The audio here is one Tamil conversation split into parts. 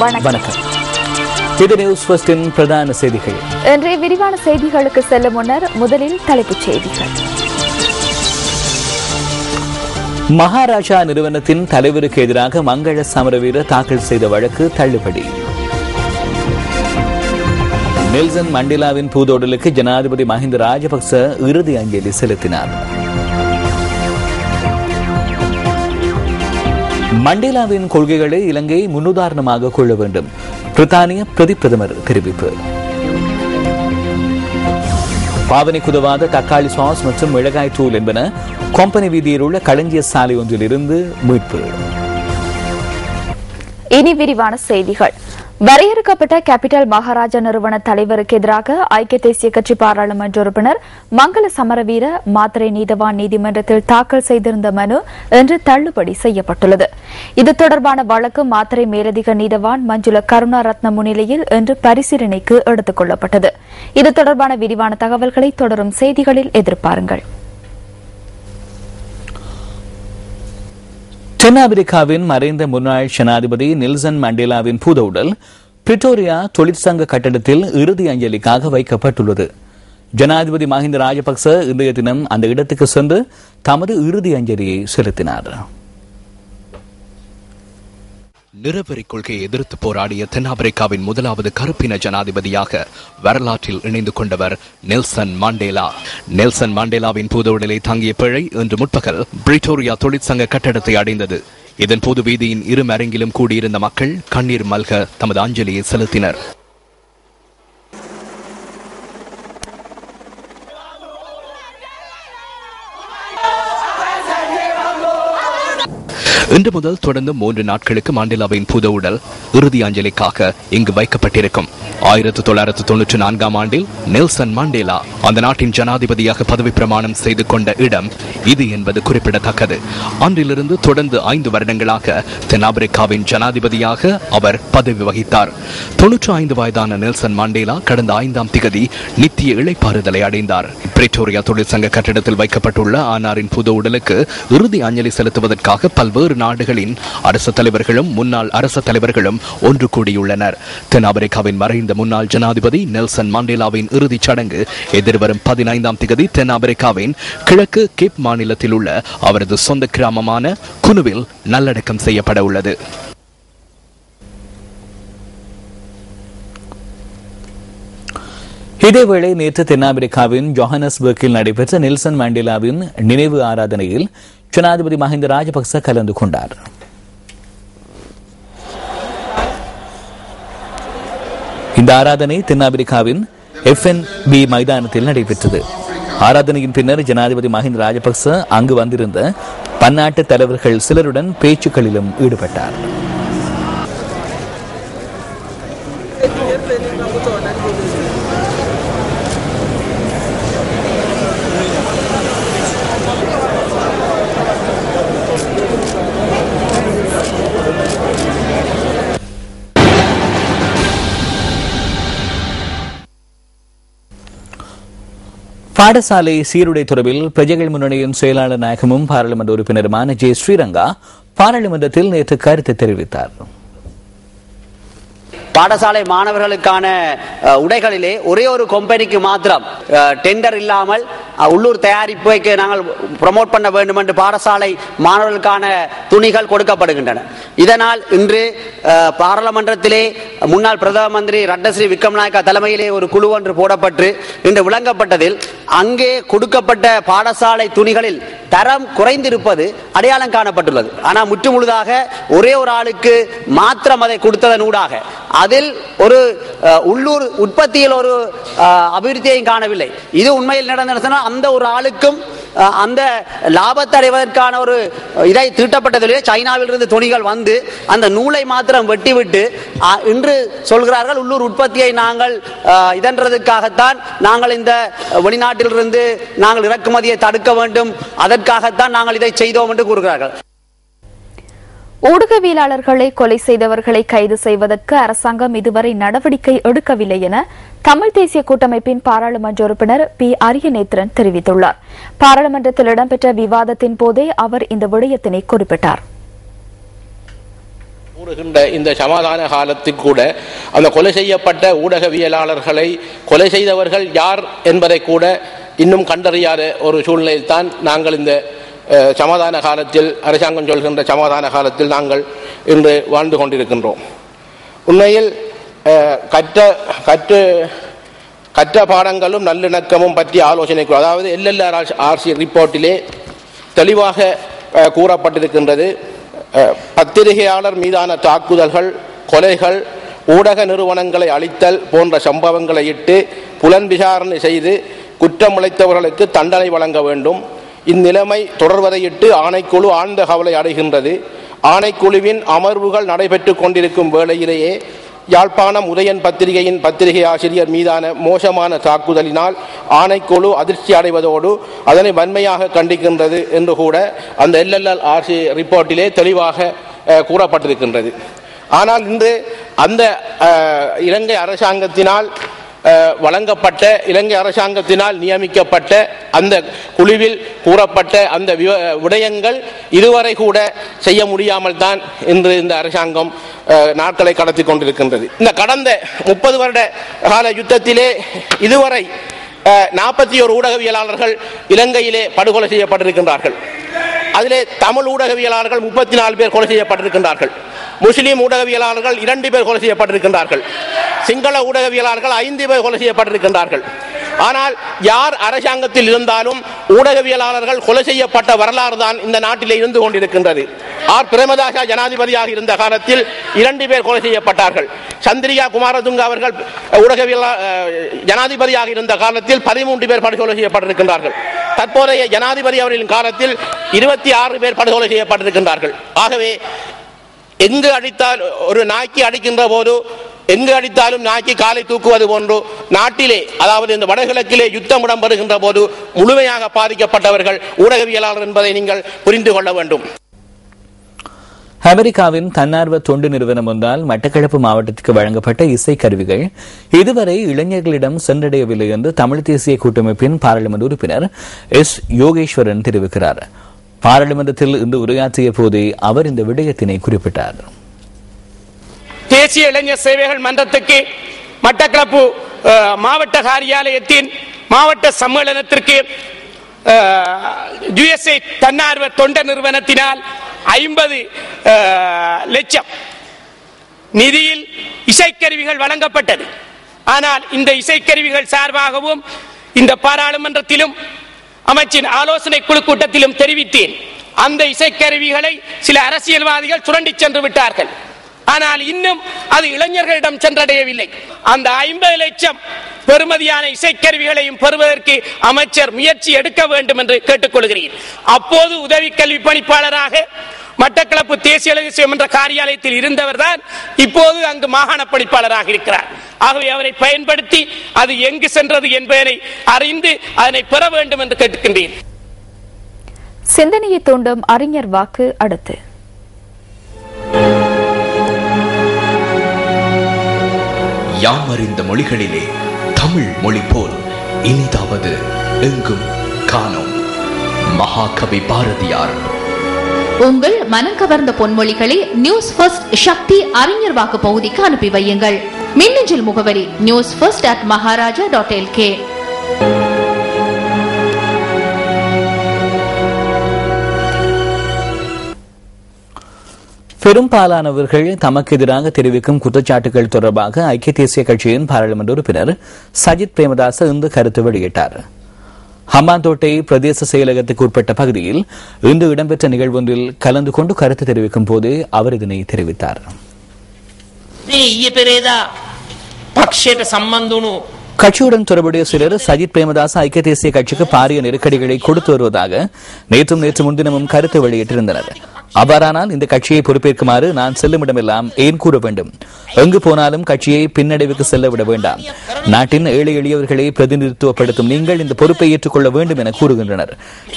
வணக்கம். இது நியூஸ் ஃபர்ஸ்டின் பிரதான செய்திகள். இன்றைய விரிவான செய்திகளுக்கு செல்லும் முன்னர் முதலில் தலைப்புச் செய்திகள். மகாராஜா நிறுவனத்தின் தலைவருக்கு எதிராக மங்கள சமரவீர தாக்கல் செய்த வழக்கு தள்ளுபடி. நெல்சன் மண்டேலாவின் பூதோடலுக்கு ஜனாதிபதி மஹிந்த ராஜபக்ச இறுதி அஞ்சலி செலுத்தினார். மண்டேலாவின் கொள்கைகளை இலங்கை முன்னுதாரணமாக கொள்ள வேண்டும், பிரித்தானிய பிரதமர் தெரிவிப்பு. பாவனைக்கு உதவாத தக்காளி சாஸ் மற்றும் மிளகாய் தூள் என்பன கொம்பனி வீதியில் உள்ள களஞ்சிய சாலை ஒன்றில் இருந்து மீட்பு. இனி விரிவான செய்திகள். வரையறுக்கப்பட்ட கேபிட்டல் மகாராஜா நிறுவன தலைவருக்கு எதிராக ஐக்கிய தேசிய கட்சி பாராளுமன்ற உறுப்பினர் மங்கள சமரவீர மாத்தறை நீதவான் நீதிமன்றத்தில் தாக்கல் செய்திருந்த மனு இன்று தள்ளுபடி செய்யப்பட்டுள்ளது. இது தொடர்பான வழக்கு மாத்தறை மேலதிக நீதவான் மஞ்சுள கருணாரத்ன முன்னிலையில் இன்று பரிசீலனைக்கு எடுத்துக் கொள்ளப்பட்டது. இது தொடர்பான விரிவான தகவல்களை தொடரும் செய்திகளில் எதிர்பாருங்கள். தென்னாப்பிரிக்காவின் மறைந்த முன்னாள் ஜனாதிபதி நெல்சன் மண்டேலாவின் பூதவுடல் பிரிட்டோரியா தொழிற்சங்க கட்டடத்தில் இறுதி அஞ்சலிக்காக வைக்கப்பட்டுள்ளது. ஜனாதிபதி மஹிந்த ராஜபக்ச இன்றைய தினம் அந்த இடத்துக்கு சென்று தமது இறுதி அஞ்சலியை செலுத்தினார். நிறவெறி கொள்கையை எதிர்த்து போராடிய தென்னாப்பிரிக்காவின் முதலாவது கருப்பின ஜனாதிபதியாக வரலாற்றில் இணைந்து கொண்டவர் நெல்சன் மண்டேலா. நெல்சன் மண்டேலாவின் பூதவுடலை தங்கிய பிழை இன்று முற்பகல் பிரிட்டோரியா தொழிற்சங்க கட்டடத்தை அடைந்தது. இதன் போது வீதியின் இரு அரங்கிலும் கூடியிருந்த மக்கள் கண்ணீர் மல்க தமது அஞ்சலியை செலுத்தினர். இன்று முதல் தொடர்ந்து 3 நாட்களுக்கு மண்டேலாவின் பூதவுடல் இறுதி அஞ்சலிக்காக இங்கு வைக்கப்பட்டிருக்கும். 1994 ஆண்டில் நெல்சன் மண்டேலா அந்த நாட்டின் ஜனாதிபதியாக பதவி பிரமாணம் செய்து கொண்ட இடம் இது என்பது குறிப்பிடத்தக்கது. அன்றிலிருந்து தொடர்ந்து 5 வருடங்களாக தென்னாப்பிரிக்காவின் ஜனாதிபதியாக அவர் பதவி வகித்தார். 95 வயதான நெல்சன் மண்டேலா கடந்த 5ஆம் திகதி நித்திய இளைப்பாறுதலை அடைந்தார். பிரிட்டோரியா தொழிற்சங்க கட்டிடத்தில் வைக்கப்பட்டுள்ள ஆனாரின் புது உடலுக்கு இறுதி அஞ்சலி செலுத்துவதற்காக பல்வேறு நாடுகளின் அரசு தலைவர்களும் முன்னாள் அரசு தலைவர்களும் ஒன்று கூடியுள்ளனர். தென்னாப்பிரிக்காவின் மறைந்த முன்னாள் ஜனாதிபதி நெல்சன் மண்டேலாவின் இறுதிச் சடங்கு எதிர்வரும் 15ஆம் திகதி தென்னாப்பிரிக்காவின் கிழக்கு கேப் மாநிலத்தில் உள்ள அவரது சொந்த கிராமமான குனுவில் நல்லடக்கம் செய்யப்பட உள்ளது. இதேவேளை நேற்று தென்னாப்பிரிக்காவின் ஜோஹானஸ்பர்கில் நடைபெற்ற நெல்சன் மண்டேலாவின் நினைவு ஆராதனையில் ஜனாதிபதி மஹிந்த ராஜபக்ச கலந்து கொண்டார். இந்த ஆராதனை தென்னாப்பிரிக்காவின் FNB மைதானத்தில் நடைபெற்றது. ஆராதனையின் பின்னர் ஜனாதிபதி மஹிந்த ராஜபக்ச அங்கு வந்திருந்த பன்னாட்டு தலைவர்கள் சிலருடன் பேச்சுக்களிலும் ஈடுபட்டார். பாடசாலை சீருடை தொடர்பில் பிரஜைகள் முன்னணியின் செயலாளர் நாயகமும் பாராளுமன்ற உறுப்பினருமான ஜே ஸ்ரீரங்கா பாராளுமன்றத்தில் நேற்று கருத்து தெரிவித்தார். பாடசாலை மாணவர்களுக்கான உடைகளிலே ஒரே ஒரு கம்பெனிக்கு மாத்திரம் டெண்டர் இல்லாமல் உள்ளூர் தயாரிப்புக்கு நாங்கள் ப்ரமோட் பண்ண வேண்டும் என்று பாடசாலை மாணவர்களுக்கான துணிகள் கொடுக்கப்படுகின்றன. இதனால் இன்று பாராளுமன்றத்திலே முன்னாள் பிரதம மந்திரி ரட்டஸ்ரீ விக்ரமநாயக்கா தலைமையிலே ஒரு குழு ஒன்று போடப்பட்டு இன்று விளங்கப்பட்டதில் அங்கே கொடுக்கப்பட்ட பாடசாலை துணிகளில் தரம் குறைந்திருப்பது அடையாளம் காணப்பட்டுள்ளது. ஆனால் முற்றுமுழுதாக ஒரே ஒரு ஆளுக்கு மாத்திரம் அதை கொடுத்ததன் ஊடாக அதில் ஒரு உள்ளூர் உற்பத்தியில் ஒரு அபிவிருத்தியையும் காணவில்லை. இது உண்மையில் நடந்ததுன்னா அந்த ஒரு ஆளுக்கும் அந்த லாபத்தை அடைவதற்கான ஒரு இதை தீட்டப்பட்டதிலே சைனாவில் இருந்து துணிகள் வந்து அந்த நூலை மாத்திரம் வெட்டிவிட்டு இன்று சொல்கிறார்கள் உள்ளூர் உற்பத்தியை நாங்கள் இதன்றதுக்காகத்தான் நாங்கள் இந்த வெளிநாட்டிலிருந்து நாங்கள் இறக்குமதியை தடுக்க வேண்டும், அதற்காகத்தான் நாங்கள் இதை செய்தோம் என்று கூறுகிறார்கள். ஊடகவியலாளர்களை கொலை செய்தவர்களை கைது செய்வதற்கு அரசாங்கம் இதுவரை நடவடிக்கை எடுக்கவில்லை என தமிழ் தேசிய கூட்டமைப்பின் பாராளுமன்ற உறுப்பினர் பி அரியநேத்திரன் தெரிவித்துள்ளார். பாராளுமன்றத்தில் இடம்பெற்ற விவாதத்தின் போதே அவர் இந்த விடயத்தினை குறிப்பிட்டார். கூறுகின்ற இந்த சமாதான காலத்தில் கூட அந்த கொலை செய்யப்பட்ட ஊடகவியலாளர்களை கொலை செய்தவர்கள் யார் என்பதை கூட இன்னும் கண்டறியாத ஒரு சூழ்நிலையில் தான் நாங்கள் இந்த சமாதான காலத்தில், அரசாங்கம் சொல்கின்ற சமாதான காலத்தில் நாங்கள் இன்று வாழ்ந்து கொண்டிருக்கின்றோம். உண்மையில் கற்ற பாடங்களும் நல்லிணக்கமும் பற்றிய ஆலோசனை, அதாவது LLRC ரிப்போர்ட்டிலே தெளிவாக கூறப்பட்டிருக்கின்றது. பத்திரிகையாளர் மீதான தாக்குதல்கள், கொலைகள், ஊடக நிறுவனங்களை அழித்தல் போன்ற சம்பவங்களை இட்டு புலன் விசாரணை செய்து குற்றம் இழைத்தவர்களுக்கு தண்டனை வழங்க வேண்டும். இந்நிலைமை தொடர்வதையிட்டு ஆணைக்குழு ஆழ்ந்த கவலை அடைகின்றது. ஆணைக்குழுவின் அமர்வுகள் நடைபெற்று கொண்டிருக்கும் வேளையிலேயே யாழ்ப்பாணம் உதயன் பத்திரிகையின் பத்திரிகை ஆசிரியர் மீதான மோசமான தாக்குதலினால் ஆணைக்குழு அதிர்ச்சி அடைவதோடு அதனை வன்மையாக கண்டிக்கின்றது என்று கூட அந்த LLRC ரிப்போர்ட்டிலே தெளிவாக கூறப்பட்டிருக்கின்றது. ஆனால் இன்று அந்த இலங்கை அரசாங்கத்தினால் வழங்கப்பட்ட, இலங்கை அரசாங்கத்தினால் நியமிக்கப்பட்ட அந்த குழுவில் கூறப்பட்ட அந்த விடயங்கள் இதுவரை கூட செய்ய முடியாமல் தான் இன்று இந்த அரசாங்கம் நாட்களை கடத்தி கொண்டிருக்கின்றது. இந்த கடந்த 30 வருட கால யுத்தத்திலே இதுவரை 41 ஊடகவியலாளர்கள் இலங்கையிலே படுகொலை செய்யப்பட்டிருக்கின்றார்கள். அதிலே தமிழ் ஊடகவியலாளர்கள் 34 பேர் கொலை செய்யப்பட்டிருக்கின்றார்கள். முஸ்லீம் ஊடகவியலாளர்கள் 2 பேர் கொலை செய்யப்பட்டிருக்கின்றார்கள். சிங்கள ஊடகவியலாளர்கள் 5 பேர் கொலை செய்யப்பட்டிருக்கின்றார்கள். ஆனால் யார் அரசாங்கத்தில் இருந்தாலும் ஊடகவியலாளர்கள் கொலை செய்யப்பட்ட வரலாறு தான் இந்த நாட்டிலே இருந்து கொண்டிருக்கின்றது. பிரேமதாசா ஜனாதிபதியாக இருந்த காலத்தில் 2 பேர் கொலை செய்யப்பட்டார்கள். சந்திரிகா குமாரதுங்க அவர்கள் ஜனாதிபதியாக இருந்த காலத்தில் 13 பேர் படுகொலை செய்யப்பட்டிருக்கின்றார்கள். தற்போதைய ஜனாதிபதி அவர்களின் காலத்தில் 26 பேர் படுகொலை செய்யப்பட்டிருக்கின்றார்கள். ஆகவே எங்கு அடித்தால், ஒரு நாய்க்கு அடிக்கின்ற போது எங்கு அடித்தாலும் நாய்க்கு காலை தூக்குவது போன்று நாட்டிலே, அதாவது இந்த வடகிழக்கிலே யுத்தம் இடம்பெறுகின்ற போது முழுமையாக பாதிக்கப்பட்டவர்கள் ஊடகவியலாளர் என்பதை நீங்கள் புரிந்து கொள்ள வேண்டும். அமெரிக்காவின் தன்னார்வ தொண்டு நிறுவனம் ஒன்றால் மட்டக்களப்பு மாவட்டத்திற்கு வழங்கப்பட்ட இசைக்கருவிகள் இதுவரை இளைஞர்களிடம் சென்றடையவில்லை என்று தமிழ் தேசிய கூட்டமைப்பின் பாராளுமன்ற உறுப்பினர் எஸ். யோகேஸ்வரன் தெரிவிக்கிறார். பாராளுமன்றத்தில் இன்று உரையாற்றிய போதே அவர் இந்த விடயத்தினை குறிப்பிட்டார். தேசிய இளைஞர் சேவைகள் மன்றத்துக்கு மட்டக்களப்பு மாவட்ட காரியாலயத்தின் மாவட்ட சம்மேளனத்திற்கு USA தன்னார்வ தொண்ட நிறுவனத்தினால் 50 லட்சம் நிதியில் இசைக்கருவிகள் வழங்கப்பட்டது. ஆனால் இந்த இசைக்கருவிகள் சார்பாகவும் இந்த பாராளுமன்றத்திலும் அமைச்சின் ஆலோசனை குழு கூட்டத்திலும் தெரிவித்தேன். அந்த இசைக்கருவிகளை சில அரசியல்வாதிகள் சுரண்டி சென்று விட்டார்கள். ஆனால் இன்னும் அது இளைஞர்களிடம் சென்றடையவில்லை. அந்த 50 லட்சம் பெறுமதியான இசைக்கருவிகளையும் பெறுவதற்கு அமைச்சர் முயற்சி எடுக்க வேண்டும் என்று கேட்டுக்கொள்கிறேன். அப்போது உதவி கல்வி பணிப்பாளராக மட்டக்களப்பு தேசிய இளைஞர் மன்ற காரியாலயத்தில் இருந்தவர் தான் இப்போது அங்கு மாகாண பணிப்பாளராக இருக்கிறார். ஆகவே அவரை பயன்படுத்தி அது எங்கு சென்றது என்பதை அறிந்து அதனை பெற வேண்டும் என்று கேட்டுக்கின்றேன். சிந்தனையை தூண்டும் அறிஞர் வாக்கு அடுத்து. யாமறிந்த மொழிகளிலே தமிழ் மொழி போல் இனிதாவது எங்கும் காணோம். மகாகவி பாரதியார். உங்கள் மனம் கவர்ந்த பொன்மொழிகளை நியூஸ் ஃபர்ஸ்ட் சக்தி அறிஞர் வாக்கு பகுதிக்கு அனுப்பி வையுங்கள். மின்னஞ்சல் முகவரி newsfirst@maharaja.lk. பெரும்பாலானவர்கள் தமக்கு எதிராக தெரிவிக்கும் குற்றச்சாட்டுகள் தொடர்பாக ஐக்கிய தேசிய கட்சியின் பாராளுமன்ற உறுப்பினர் சஜித் பிரேமதாச இன்று கருத்து வெளியிட்டார். ஹம்பாந்தோட்டை பிரதேச செயலகத்துக்கு உட்பட்ட பகுதியில் இன்று இடம்பெற்ற நிகழ்வொன்றில் கலந்து கொண்டு கருத்து தெரிவிக்கும் போது அவர் இதனை தெரிவித்தார். கட்சியுடன் தொடர்புடைய சிலர் சஜித் பிரேமதாச ஐக்கிய தேசிய கட்சிக்கு பாரிய நெருக்கடிகளை கொடுத்து வருவதாக நேற்று முன்தினமும் கருத்து வெளியிட்டிருந்தனர். அவ்வாறானால் இந்த கட்சியை பொறுப்பேற்குமாறு நான் செல்லும் இடமெல்லாம் ஏன் கூற வேண்டும்? எங்கு போனாலும் கட்சியை பின்னடைவுக்கு செல்ல விட வேண்டாம். நாட்டின் ஏழை எளியவர்களை பிரதிநிதித்துவப்படுத்தும் நீங்கள் இந்த பொறுப்பை ஏற்றுக்கொள்ள வேண்டும் என கூறுகின்றனர்.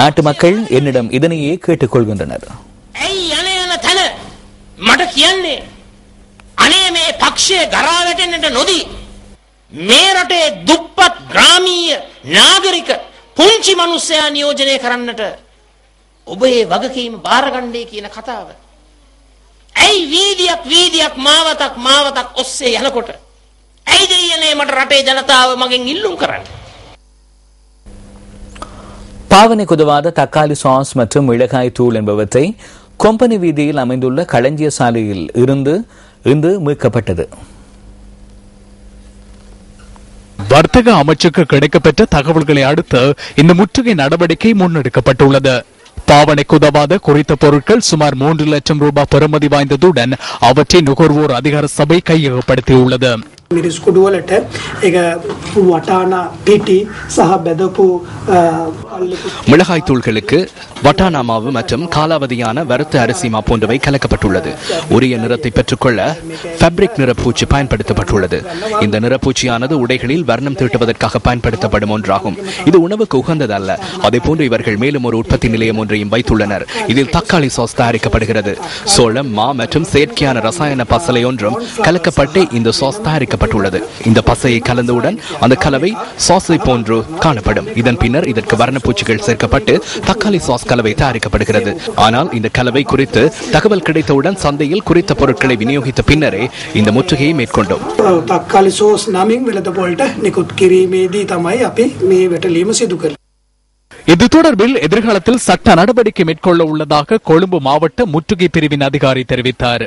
நாட்டு மக்கள் என்னிடம் இதனையே கேட்டுக் கொள்கின்றனர். මේ රටේ දුප්පත් ග්‍රාමීය නාගරික පුංචි මිනිස්සයා නියෝජනය කරන්නට ඔබ ඒ වගකීම බාර ගන්නයි කියන කතාව. ඇයි වීදියක් මාවතක් ඔස්සේ යනකොට ඇයි දෙයනේ මට රටේ ජනතාව මගෙන් ඉල්ලුම් කරන්නේ? பாவனைக்கு உதவாத தக்காளி சாஸ் மற்றும் மிளகாய் தூள் என்பவற்றை கொம்பனி வீதியில் அமைந்துள்ள களஞ்சிய சாலையில் இருந்து இன்று மீட்கப்பட்டது. வர்த்தக அமைச்சுக்கு கிடைக்கப்பெற்ற தகவல்களை அடுத்து இந்த முற்றுகை நடவடிக்கை முன்னெடுக்கப்பட்டுள்ளது. பாவனைக்கு உதவாத குறித்த பொருட்கள் சுமார் 3 லட்சம் ரூபாய் பெறுமதி வாய்ந்ததுடன் அவற்றை நுகர்வோர் அதிகார சபை கையகப்படுத்தியுள்ளது. මිරිස් කුඩු වලට ඒක වටානා පිටි සහ බෙදපු மிளகாய் தூள்களுக்கு வட்டானா மாவு மற்றும் காலாவதியான வறுத்த அரிசி மா போன்றவை கலக்கப்பட்டுள்ளது. உரிய நிறத்தை பெற்றுக்கொள்ள ஃபேப்ரிக் நிறப்பூச்சி பயன்படுத்தப்பட்டுள்ளது. இந்த நிறப்பூச்சியானது உடைகளில் வர்ணம் தீட்டுவதற்காக பயன்படுத்தப்படும் ஒன்றாகும். இது உணவுக்கு உகந்ததல்ல. அதேபோன்று இவர்கள் மேலும் ஒரு உற்பத்தி நிலையம் ஒன்றையும் வைத்துள்ளனர். இதில் தக்காளி சாஸ் தயாரிக்கப்படுகிறது. சோளம், மா மற்றும் செயற்கையான ரசாயன பசலை ஒன்றும் கலக்கப்பட்டு இந்த சாஸ் தயாரிக்கப்பட்டுள்ளது. இந்த பசையை கலந்தவுடன் அந்த கலவை சாஸை போன்று காணப்படும். இதன் பின்னர் இதற்கு வர்ணப்பூச்சிகள் சேர்க்கப்பட்டு தக்காளி சாஸ் கலவை தயாரிக்கப்படுகிறது. ஆனால் இந்த கலவை குறித்து தகவல் கிடைத்தவுடன் சந்தையில் குறித்த பொருட்களை விநியோகித்த பின்னரே இந்த முற்றுகையை மேற்கொண்டோம். தக்காளி சாஸ் நாமிங் வெலத போல்ට නිකුත් කිරීමේදී තමයි අපි මේ වැටලීම සිදු කළේ. இது தொடர்பில் எதிர்காலத்தில் சட்ட நடவடிக்கை மேற்கொள்ள உள்ளதாக கொழும்பு மாவட்ட முற்றுகை பிரிவின் அதிகாரி தெரிவித்தார்.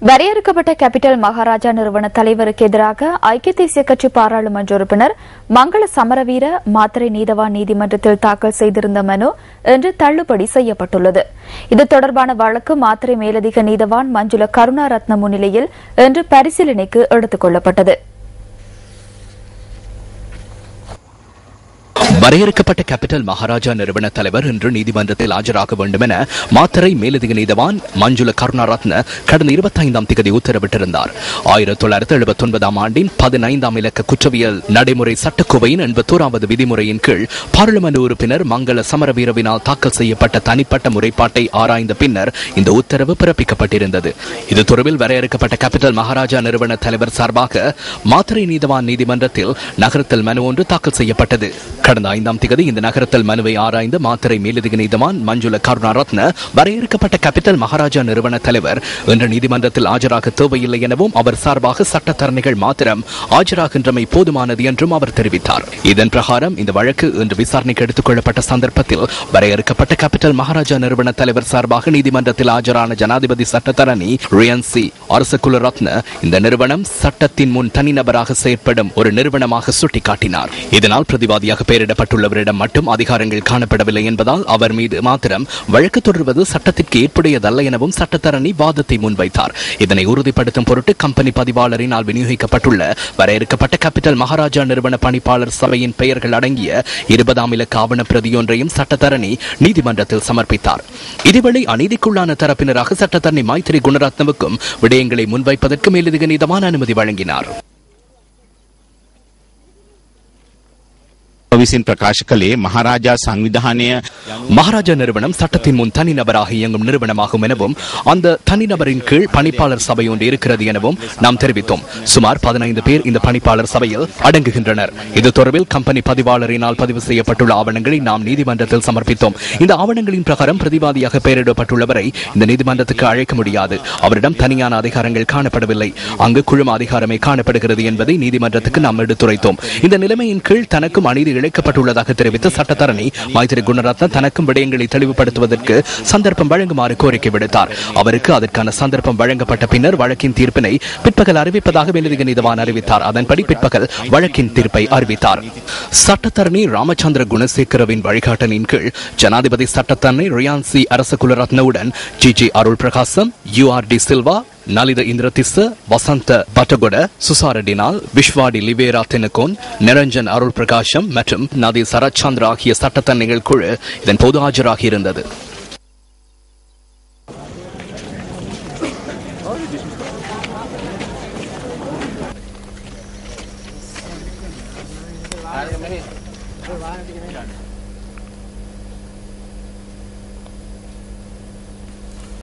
வரையறுக்கப்பட்ட கேபிட்டல் மகாராஜா நிறுவன தலைவருக்கு எதிராக ஐக்கிய தேசிய கட்சி பாராளுமன்ற உறுப்பினர் மங்கள சமரவீர மாத்தறை நீதவான் நீதிமன்றத்தில் தாக்கல் செய்திருந்த மனு இன்று தள்ளுபடி செய்யப்பட்டுள்ளது. இது தொடர்பான வழக்கு மாத்தறை மேலதிக நீதவான் மஞ்சுள கருணாரத்ன முன்னிலையில் இன்று பரிசீலனைக்கு எடுத்துக் கொள்ளப்பட்டது. வரையறுக்கப்பட்ட கேபிட்டல் மகாராஜா நிறுவன தலைவர் இன்று நீதிமன்றத்தில் ஆஜராக வேண்டும் என மாத்தறை மேலதிக நீதவான் மஞ்சுள கருணாரத்ன கடந்த 25ஆம் தேதி உத்தரவிட்டிருந்தார். 1979ஆம் ஆண்டின் 15ஆம் இலக்க குற்றவியல் நடைமுறை சட்டக்கோவையின் 81வது விதிமுறையின் கீழ் பாராளுமன்ற உறுப்பினர் மங்கள சமரவீரவினால் தாக்கல் செய்யப்பட்ட தனிப்பட்ட முறைப்பாட்டை ஆராய்ந்த பின்னர் இந்த உத்தரவு பிறப்பிக்கப்பட்டிருந்தது. இது தொடர்பில் வரையறுக்கப்பட்ட கேபிட்டல் மகாராஜா நிறுவன தலைவர் சார்பாக மாத்தறை நீதவான் நீதிமன்றத்தில் நகரத்தில் மனு ஒன்று தாக்கல் செய்யப்பட்டது. கடந்த 5ஆம் தேதி இந்த நகரத்தில் மனுவை ஆராய்ந்த மாத்தறை மேலதிக நீதவான் மஞ்சுள கருணாரத்ன வரையறுக்கப்பட்ட கேபிட்டல் மகாராஜா நிறுவன தலைவர் இன்று நீதிமன்றத்தில் ஆஜராக தேவையில்லை எனவும் அவர் சார்பாக சட்டத்தரணிகள் மாத்திரம் ஆஜராகின்றமை போதுமானது என்றும் அவர் தெரிவித்தார். இதன் பிரகாரம் இந்த வழக்கு இன்று விசாரணைக்கு எடுத்துக் கொள்ளப்பட்ட சந்தர்ப்பத்தில் வரையறுக்கப்பட்ட கேபிட்டல் மகாராஜா நிறுவன தலைவர் சார்பாக நீதிமன்றத்தில் ஆஜரான ஜனாதிபதி சட்டத்தரணி ரியான்சி அரசகுலரத்ன இந்த நிறுவனம் சட்டத்தின் முன் தனிநபராக செயற்படும் ஒரு நிறுவனமாக சுட்டிக்காட்டினார். இதனால் பிரதிவாதியாக பெயரிடப்பட்டுள்ளவரிடம் மட்டும் அதிகாரங்கள் காணப்படவில்லை என்பதால் அவர் மீது மாத்திரம் வழக்கு தொடர்வது சட்டத்திற்கு ஏற்புடையதல்ல எனவும் சட்டத்தரணி வாதத்தை முன்வைத்தார். இதனை உறுதிப்படுத்தும் பொருட்டு கம்பெனி பதிவாளரினால் விநியோகிக்கப்பட்டுள்ள வரையறுக்கப்பட்ட கேபிட்டல் மகாராஜா நிறுவன பணிப்பாளர் சபையின் பெயர்கள் அடங்கிய 20ஆம் இலக்க ஆவண பிரதியொன்றையும் சட்டத்தரணி நீதிமன்றத்தில் சமர்ப்பித்தார். இதேவேளை அநீதிக்குள்ளான தரப்பினராக சட்டத்தரணி மைத்ரி குணரத்னவுக்கும் விடயங்களை முன்வைப்பதற்கு மேலதிக நீதவான் அனுமதி வழங்கினார். மகாராஜா நிறுவனம் சட்டத்தின் முன் தனிநபராக இயங்கும் நிறுவனமாகும் எனவும் அந்த தனிநபரின் கீழ் பணிப்பாளர் சபை ஒன்று இருக்கிறது எனவும் நாம் தெரிவித்தோம். சுமார் 15 பேர் இந்த பணிப்பாளர் சபையில் அடங்குகின்றனர். இது தொடர்பில் கம்பெனி பதிவாளரினால் பதிவு செய்யப்பட்டுள்ள ஆவணங்களை நாம் நீதிமன்றத்தில் சமர்ப்பித்தோம். இந்த ஆவணங்களின் பிரகாரம் பிரதிவாதியாக பெயரிடப்பட்டுள்ளவரை இந்த நீதிமன்றத்துக்கு அழைக்க முடியாது. அவரிடம் தனியான அதிகாரங்கள் காணப்படவில்லை. அங்கு குழும அதிகாரமே காணப்படுகிறது என்பதை நீதிமன்றத்துக்கு நாம் எடுத்துரைத்தோம். இந்த நிலைமையின் கீழ் தனக்கும் அநீதி இழைக்கப்பட்டுள்ளதாக தெரிவித்த சட்டத்தரணி மைத்ரி குணரத்ன தனக்கும் விடயங்களை தெளிவுபடுத்துவதற்கு சந்தர்ப்பம் வழங்குமாறு கோரிக்கை விடுத்தார். அவருக்கு அதற்கான சந்தர்ப்பம் வழங்கப்பட்ட பின்னர் வழக்கின் தீர்ப்பினை பிற்பகல் அறிவிப்பதாக மேலதிக நீதவான் அறிவித்தார். அதன்படி பிற்பகல் வழக்கின் தீர்ப்பை அறிவித்தார். சட்டத்தரணி ராமச்சந்திர குணசேகரவின் வழிகாட்டலின் கீழ் ஜனாதிபதி சட்டத்தரணி ரியான்சி அரசகுலரத்னவுடன் ஜி அருள் பிரகாசம், URD சில்வா, நலித இந்திரதிஸ்ஸ, வசந்த பட்டகொட, சுசாரடினால், விஸ்வாடி லிவேரா தென்னகோன், நிரஞ்சன் அருள் பிரகாசம் மற்றும் நதி சரச்சந்திர ஆகிய சட்டத்தரணிகள் குழு இதன் போது ஆஜராகியிருந்தது.